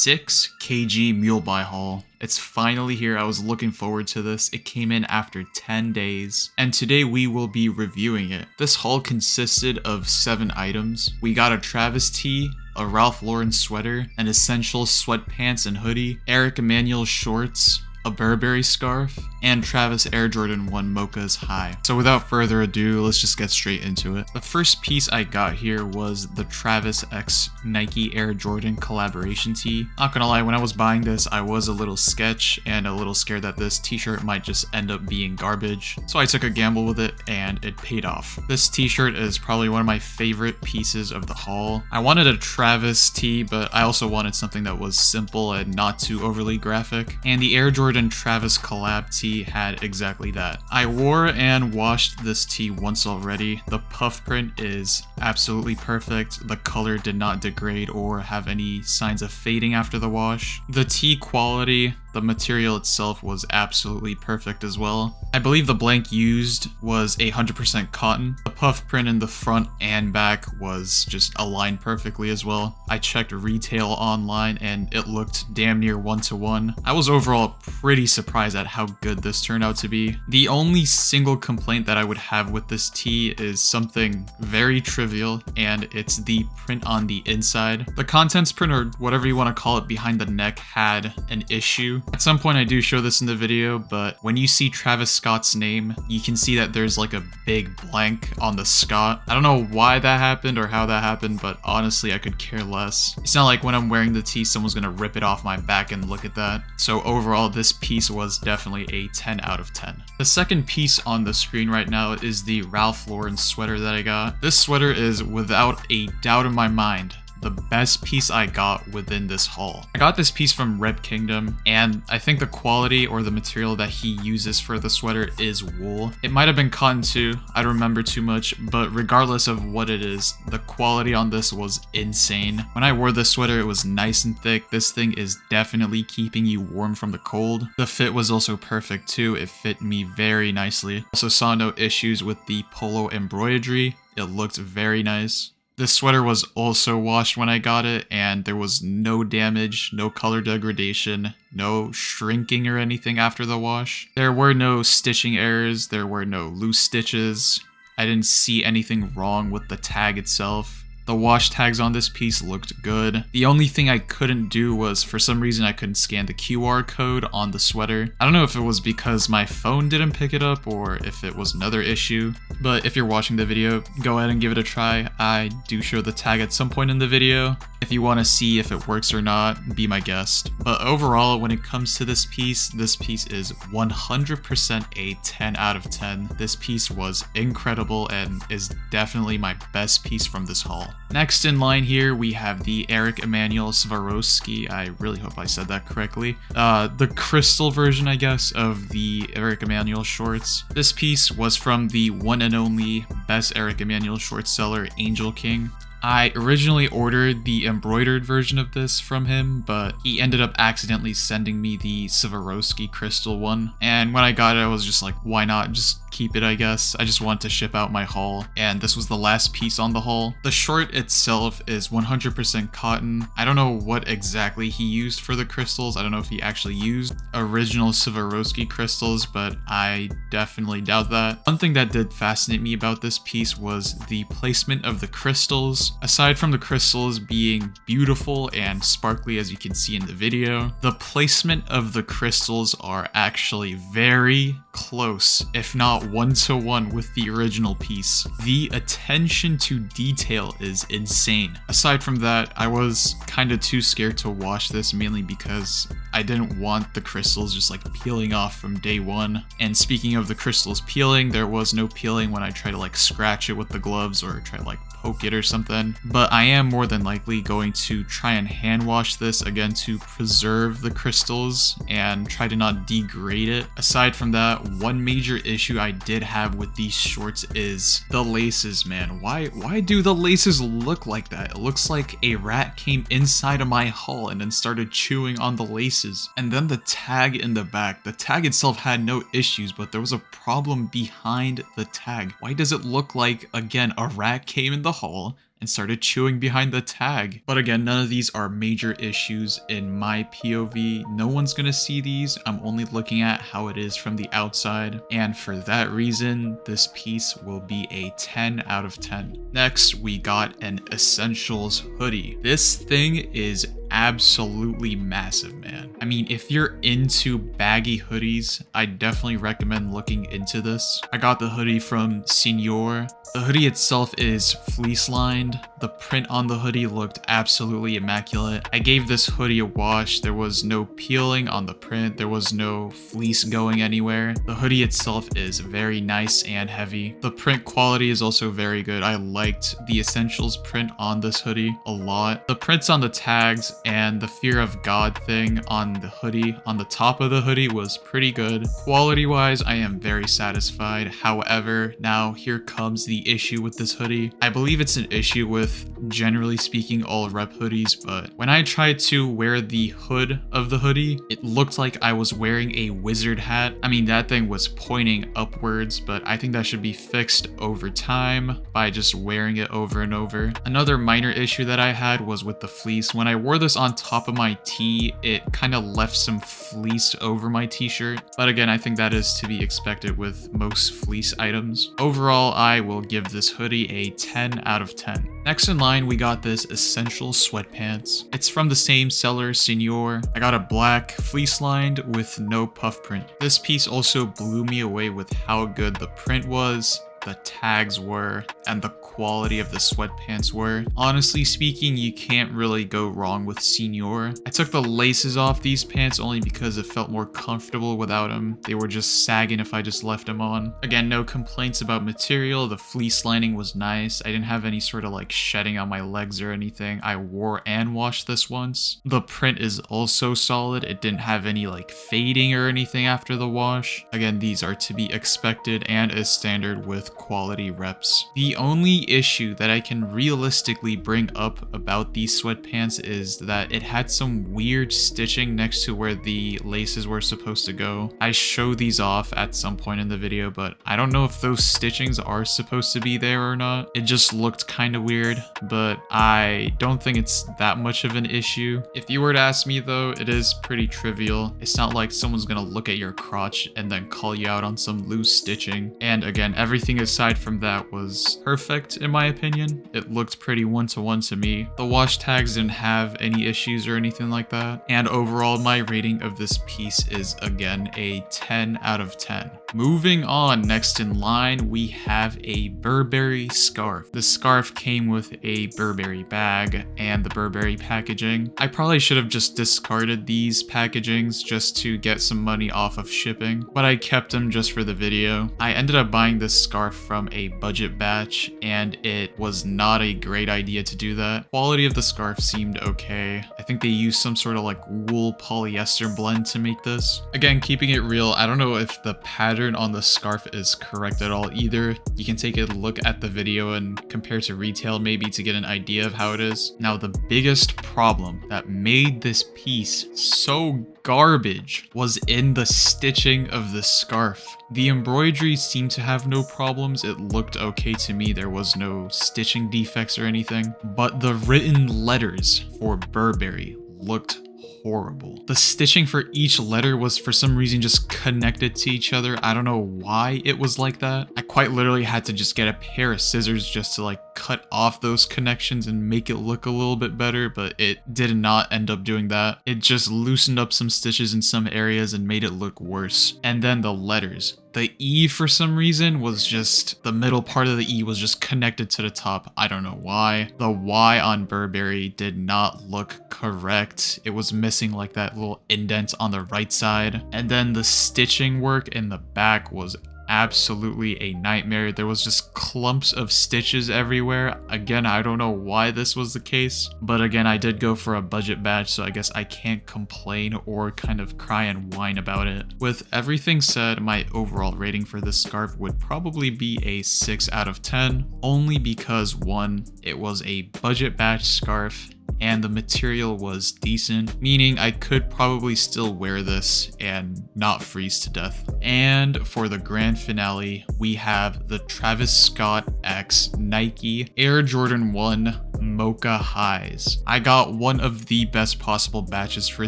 6 kg MULEBUY haul. It's finally here. I was looking forward to this. It came in after 10 days, and today we will be reviewing it. This haul consisted of 7 items. We got a Travis tee, a Ralph Lauren sweater, an essential sweatpants and hoodie, Emmanuel shorts, a Burberry scarf, and Travis Air Jordan 1 Mocha's high. So without further ado, let's just get straight into it. The first piece I got here was the Travis x Nike Air Jordan collaboration tee. Not gonna lie, when I was buying this, I was a little sketch and a little scared that this t-shirt might just end up being garbage. So I took a gamble with it and it paid off. This t-shirt is probably one of my favorite pieces of the haul. I wanted a Travis tee, but I also wanted something that was simple and not too overly graphic. And the Air Jordan Travis collab tee had exactly that. I wore and washed this tee once already. The puff print is absolutely perfect. The color did not degrade or have any signs of fading after the wash. The tee quality, the material itself was absolutely perfect as well. I believe the blank used was 100% cotton. The puff print in the front and back was just aligned perfectly as well. I checked retail online and it looked damn near 1-to-1. I was overall pretty surprised at how good this turned out to be. The only single complaint that I would have with this tee is something very trivial, and it's the print on the inside. The contents print, or whatever you want to call it, behind the neck had an issue. At some point I do show this in the video, but when you see Travis Scott's name, you can see that there's like a big blank on the Scott. I don't know why that happened or how that happened, but honestly I could care less. It's not like when I'm wearing the tee someone's gonna rip it off my back and look at that. So overall this piece was definitely a 10 out of 10. The second piece on the screen right now is the Ralph Lauren sweater that I got. This sweater is without a doubt in my mind the best piece I got within this haul. I got this piece from Red Kingdom, and I think the quality or the material that he uses for the sweater is wool. It might have been cotton too, I don't remember too much, but regardless of what it is, the quality on this was insane. When I wore this sweater, it was nice and thick. This thing is definitely keeping you warm from the cold. The fit was also perfect too. It fit me very nicely. Also saw no issues with the polo embroidery. It looked very nice. This sweater was also washed when I got it, and there was no damage, no color degradation, no shrinking or anything after the wash. There were no stitching errors, there were no loose stitches. I didn't see anything wrong with the tag itself. The wash tags on this piece looked good. The only thing I couldn't do was, for some reason, I couldn't scan the QR code on the sweater. I don't know if it was because my phone didn't pick it up or if it was another issue, but if you're watching the video, go ahead and give it a try. I do show the tag at some point in the video. If you want to see if it works or not, be my guest. But overall, when it comes to this piece is 100% a 10 out of 10. This piece was incredible and is definitely my best piece from this haul. Next in line here, we have the Emmanuel Swarovski. I really hope I said that correctly. The crystal version, I guess, of the Emmanuel shorts. This piece was from the one and only best Emmanuel short seller, Angel King. I originally ordered the embroidered version of this from him, but he ended up accidentally sending me the Swarovski crystal one. And when I got it, I was just like, why not just keep it, I guess. I just wanted to ship out my haul, and this was the last piece on the haul. The short itself is 100% cotton. I don't know what exactly he used for the crystals. I don't know if he actually used original Swarovski crystals, but I definitely doubt that. One thing that did fascinate me about this piece was the placement of the crystals. Aside from the crystals being beautiful and sparkly as you can see in the video, the placement of the crystals are actually very close, if not 1-to-1 with the original piece. The attention to detail is insane. Aside from that, I was kind of too scared to wash this, mainly because I didn't want the crystals just like peeling off from day one. And speaking of the crystals peeling, there was no peeling when I tried to like scratch it with the gloves or try to like poke it or something. But I am more than likely going to try and hand wash this again to preserve the crystals and try to not degrade it. Aside from that, one major issue I did have with these shorts is the laces, man. Why do the laces look like that? It looks like a rat came inside of my haul and then started chewing on the laces. And then the tag in the back. The tag itself had no issues, but there was a problem behind the tag. Why does it look like, again, a rat came in the haul and started chewing behind the tag. But again, none of these are major issues in my POV. No one's gonna see these. I'm only looking at how it is from the outside, and for that reason, this piece will be a 10 out of 10. Next, we got an Essentials hoodie. This thing is absolutely massive, man. I mean, if you're into baggy hoodies, I definitely recommend looking into this. I got the hoodie from Senior. The hoodie itself is fleece lined. The print on the hoodie looked absolutely immaculate. I gave this hoodie a wash. There was no peeling on the print. There was no fleece going anywhere. The hoodie itself is very nice and heavy. The print quality is also very good. I liked the Essentials print on this hoodie a lot. The prints on the tags and the Fear of God thing on the hoodie, on the top of the hoodie, was pretty good. Quality wise, I am very satisfied. However, now here comes the issue with this hoodie. I believe it's an issue with, generally speaking, all rep hoodies, but when I tried to wear the hood of the hoodie, it looked like I was wearing a wizard hat. I mean, that thing was pointing upwards, but I think that should be fixed over time by just wearing it over and over. Another minor issue that I had was with the fleece. When I wore this on top of my tee, it kind of left some fleece over my t-shirt, but again, I think that is to be expected with most fleece items. Overall, I will give this hoodie a 10 out of 10. Next in line, we got this Essential Sweatpants. It's from the same seller, Senior. I got a black fleece lined with no puff print. This piece also blew me away with how good the print was, the tags were, and the quality of the sweatpants were. Honestly speaking, you can't really go wrong with Senior. I took the laces off these pants only because it felt more comfortable without them. They were just sagging if I just left them on. Again, no complaints about material. The fleece lining was nice. I didn't have any sort of like shedding on my legs or anything. I wore and washed this once. The print is also solid. It didn't have any like fading or anything after the wash. Again, these are to be expected and is standard with quality reps. The only issue that I can realistically bring up about these sweatpants is that it had some weird stitching next to where the laces were supposed to go. I show these off at some point in the video, but I don't know if those stitchings are supposed to be there or not. It just looked kind of weird, but I don't think it's that much of an issue. If you were to ask me though, it is pretty trivial. It's not like someone's gonna look at your crotch and then call you out on some loose stitching. And again, everything aside from that was perfect in my opinion. It looked pretty one-to-one to me. The wash tags didn't have any issues or anything like that. And overall, my rating of this piece is again a 10 out of 10. Moving on, next in line, we have a Burberry Scarf. The scarf came with a Burberry bag and the Burberry packaging. I probably should have just discarded these packagings just to get some money off of shipping, but I kept them just for the video. I ended up buying this scarf from a budget batch, and it was not a great idea to do that. Quality of the scarf seemed okay. I think they used some sort of like wool polyester blend to make this. Again, keeping it real, I don't know if the pattern on the scarf is correct at all either. You can take a look at the video and compare to retail maybe to get an idea of how it is. Now, the biggest problem that made this piece so garbage was in the stitching of the scarf. The embroidery seemed to have no problems. It looked okay to me. There was no stitching defects or anything, but the written letters for Burberry looked horrible. The stitching for each letter was for some reason just connected to each other. I don't know why it was like that. I quite literally had to just get a pair of scissors just to like cut off those connections and make it look a little bit better, but it did not end up doing that. It just loosened up some stitches in some areas and made it look worse. And then the letters. The E, for some reason, was just, the middle part of the E was just connected to the top. I don't know why. The Y on Burberry did not look correct. It was missing like that little indent on the right side. And then the stitching work in the back was absolutely a nightmare. There was just clumps of stitches everywhere. Again, I don't know why this was the case, but again, I did go for a budget batch, so I guess I can't complain or kind of cry and whine about it. With everything said, my overall rating for this scarf would probably be a 6 out of 10, only because one, it was a budget batch scarf, and the material was decent, meaning I could probably still wear this and not freeze to death. And for the grand finale, we have the Travis Scott X Nike Air Jordan 1 Mocha highs. I got one of the best possible batches for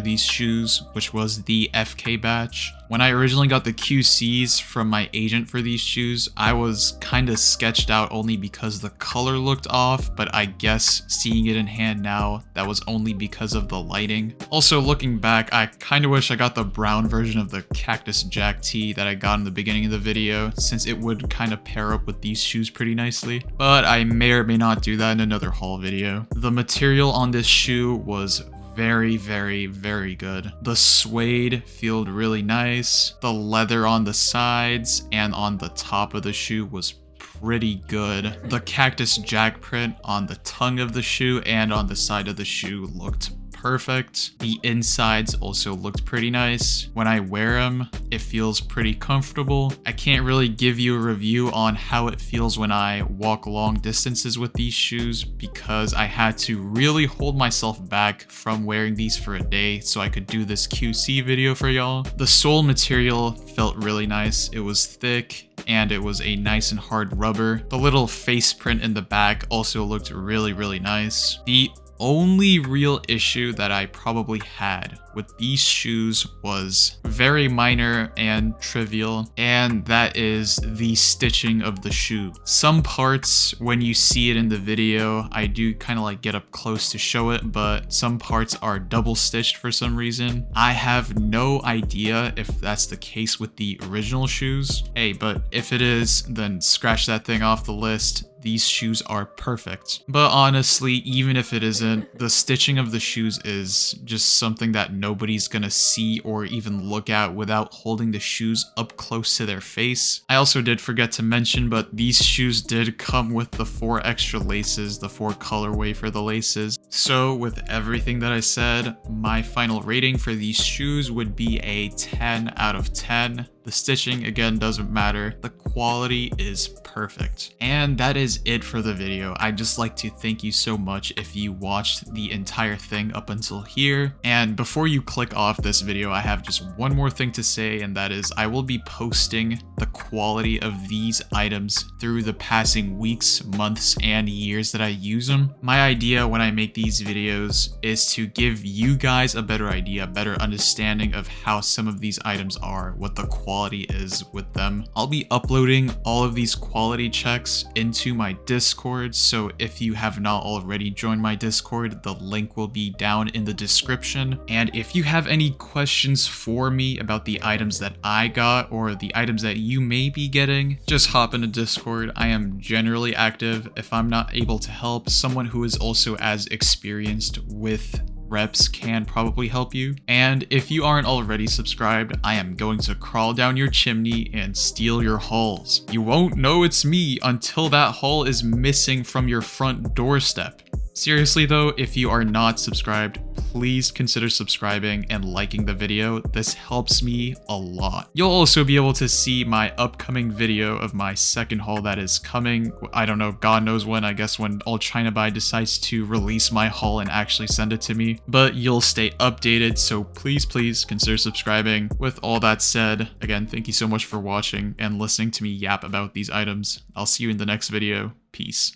these shoes, which was the FK batch. When I originally got the QCs from my agent for these shoes, I was kind of sketched out only because the color looked off, but I guess seeing it in hand now, that was only because of the lighting. Also, looking back, I kind of wish I got the brown version of the Cactus Jack tee that I got in the beginning of the video, since it would kind of pair up with these shoes pretty nicely. But I may or may not do that in another haul video. The material on this shoe was very, very, very good. The suede felt really nice. The leather on the sides and on the top of the shoe was pretty good. The Cactus Jack print on the tongue of the shoe and on the side of the shoe looked perfect. The insides also looked pretty nice. When I wear them, it feels pretty comfortable. I can't really give you a review on how it feels when I walk long distances with these shoes because I had to really hold myself back from wearing these for a day so I could do this QC video for y'all. The sole material felt really nice. It was thick and it was a nice and hard rubber. The little face print in the back also looked really, really nice. The only real issue that I probably had with these shoes was very minor and trivial, and that is the stitching of the shoe. Some parts, when you see it in the video, I do kind of like get up close to show it, but some parts are double stitched for some reason. I have no idea if that's the case with the original shoes. Hey, but if it is, then scratch that thing off the list. These shoes are perfect. But honestly, even if it isn't, the stitching of the shoes is just something that nobody's gonna see or even look at without holding the shoes up close to their face. I also did forget to mention, but these shoes did come with the 4 extra laces, the 4 colorway for the laces. So with everything that I said, my final rating for these shoes would be a 10 out of 10. The stitching, again, doesn't matter. The quality is perfect. And that is it for the video. I'd just like to thank you so much if you watched the entire thing up until here. And before you click off this video, I have just one more thing to say, and that is I will be posting the quality of these items through the passing weeks, months, and years that I use them. My idea when I make these videos is to give you guys a better idea, a better understanding of how some of these items are, what the quality is with them. I'll be uploading all of these quality checks into my Discord, so if you have not already joined my Discord, the link will be down in the description. And if you have any questions for me about the items that I got or the items that you may be getting, just hop into Discord. I am generally active. If I'm not able to help, someone who is also as experienced with reps can probably help you. And if you aren't already subscribed, I am going to crawl down your chimney and steal your hauls. You won't know it's me until that haul is missing from your front doorstep. Seriously though, if you are not subscribed, please consider subscribing and liking the video. This helps me a lot. You'll also be able to see my upcoming video of my second haul that is coming. I don't know, God knows when, I guess when AllChinaBuy decides to release my haul and actually send it to me. But you'll stay updated, so please consider subscribing. With all that said, again, thank you so much for watching and listening to me yap about these items. I'll see you in the next video. Peace.